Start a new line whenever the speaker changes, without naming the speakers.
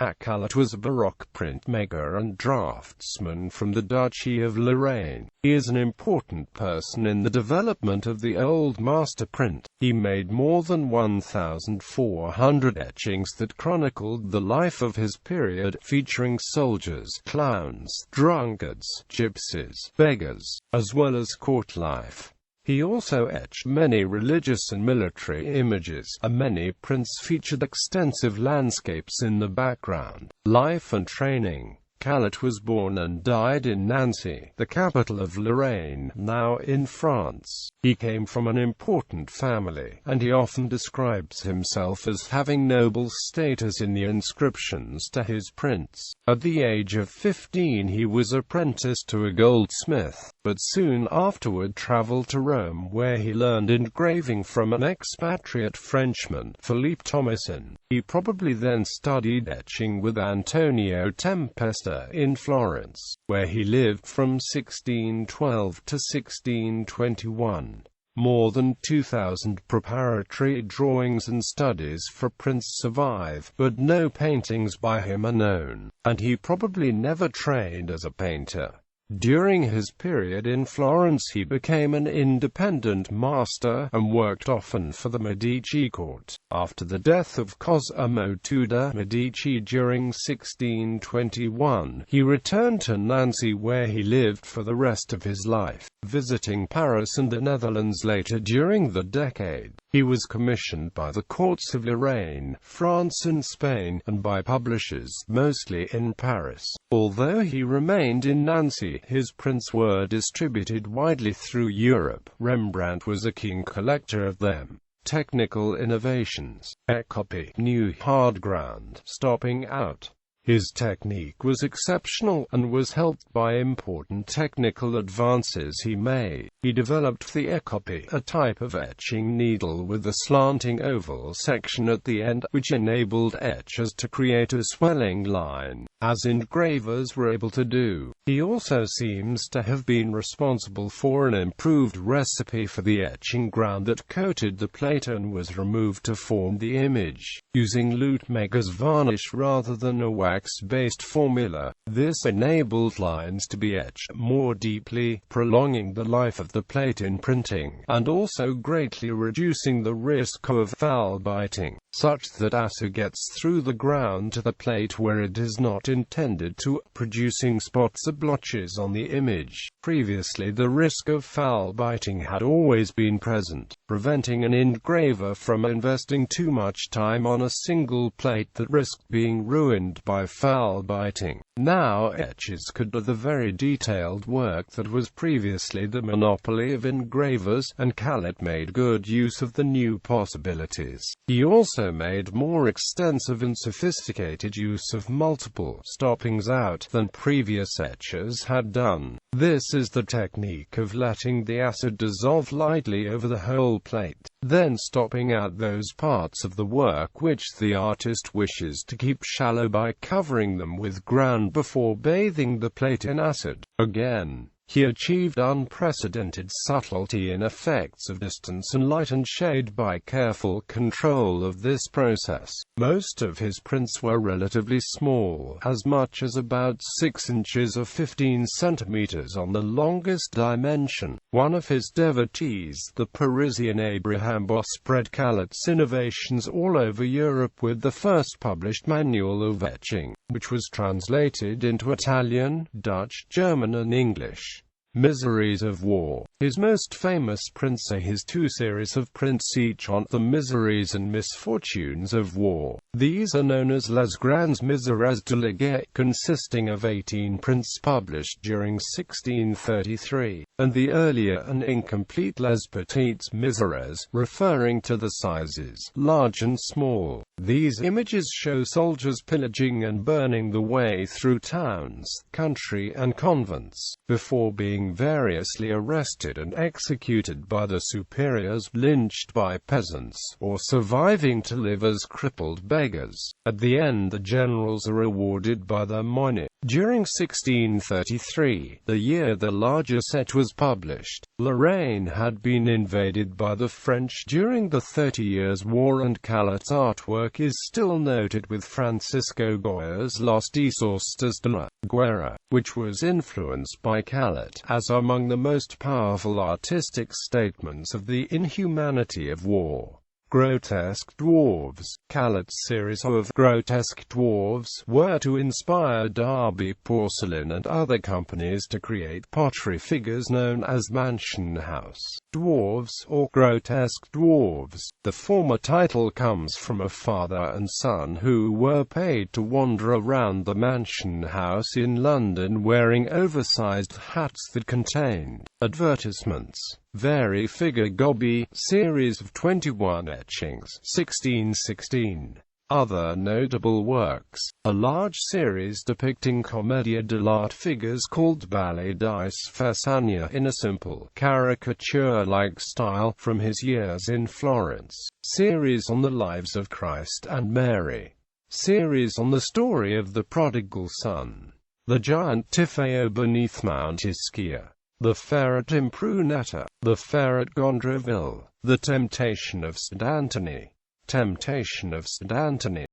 Jacques Callot was a baroque printmaker and draftsman from the Duchy of Lorraine. He is an important person in the development of the old master print. He made more than 1,400 etchings that chronicled the life of his period, featuring soldiers, clowns, drunkards, gypsies, beggars, as well as court life. He also etched many religious and military images, and many prints featured extensive landscapes in the background. Life and training. Callot was born and died in Nancy, the capital of Lorraine, now in France. He came from an important family, and he often describes himself as having noble status in the inscriptions to his prints. At the age of 15 he was apprenticed to a goldsmith, but soon afterward traveled to Rome, where he learned engraving from an expatriate Frenchman, Philippe Thomassin. He probably then studied etching with Antonio Tempesta in Florence, where he lived from 1612 to 1621. More than 2,000 preparatory drawings and studies for prints survive, but no paintings by him are known, and he probably never trained as a painter. During his period in Florence he became an independent master, and worked often for the Medici court. After the death of Cosimo II de' Medici during 1621, he returned to Nancy, where he lived for the rest of his life, visiting Paris and the Netherlands later during the decade. He was commissioned by the courts of Lorraine, France and Spain, and by publishers, mostly in Paris. Although he remained in Nancy, his prints were distributed widely through Europe. Rembrandt was a keen collector of them. Technical innovations. Copy. New hard ground. Stopping out. His technique was exceptional, and was helped by important technical advances he made. He developed the copy, a type of etching needle with a slanting oval section at the end, which enabled etchers to create a swelling line, as engravers were able to do. He also seems to have been responsible for an improved recipe for the etching ground that coated the plate and was removed to form the image, using lutemaker's varnish rather than a wax-based formula. This enabled lines to be etched more deeply, prolonging the life of the plate in printing, and also greatly reducing the risk of foul biting, such that acid gets through the ground to the plate where it is not intended to, producing spots or blotches on the image. Previously, the risk of foul biting had always been present, preventing an engraver from investing too much time on a single plate that risked being ruined by foul biting. Now etchers could do the very detailed work that was previously the monopoly of engravers, and Callot made good use of the new possibilities. He also made more extensive and sophisticated use of multiple stoppings out than previous etchers had done. This is the technique of letting the acid dissolve lightly over the whole plate, then stopping out those parts of the work which the artist wishes to keep shallow by covering them with ground before bathing the plate in acid. Again, he achieved unprecedented subtlety in effects of distance and light and shade by careful control of this process. Most of his prints were relatively small, as much as about 6 inches or 15 centimeters on the longest dimension. One of his devotees, the Parisian Abraham Boss, spread Callot's innovations all over Europe with the first published manual of etching, which was translated into Italian, Dutch, German and English. Miseries of War. His most famous prints are his two series of prints, each on the miseries and misfortunes of war. These are known as Les Grandes Misères de la Guerre, consisting of 18 prints published during 1633, and the earlier and incomplete Les Petites Misères, referring to the sizes, large and small. These images show soldiers pillaging and burning the way through towns, country and convents, before being variously arrested and executed by the superiors, lynched by peasants, or surviving to live as crippled beggars. At the end, the generals are rewarded by their money. During 1633, the year the larger set was published, Lorraine had been invaded by the French during the 30 Years' War, and Callot's artwork is still noted with Francisco Goya's Los Desastres de la Guerra, which was influenced by Callot, as among the most powerful artistic statements of the inhumanity of war. Grotesque dwarves. Callot's series of grotesque dwarves were to inspire Derby Porcelain and other companies to create pottery figures known as mansion house dwarves, or grotesque dwarves. The former title comes from a father and son who were paid to wander around the mansion house in London wearing oversized hats that contained advertisements. Very figure Gobbi, series of 21 etchings, 1616. Other notable works: a large series depicting commedia dell'arte figures called Ballet di Sfassania in a simple, caricature-like style, from his years in Florence. Series on the lives of Christ and Mary. Series on the story of the prodigal son. The giant Tifeo beneath Mount Ischia. The Ferret Impruneta, the Ferret Gondreville, the Temptation of St. Anthony. Temptation of St. Anthony.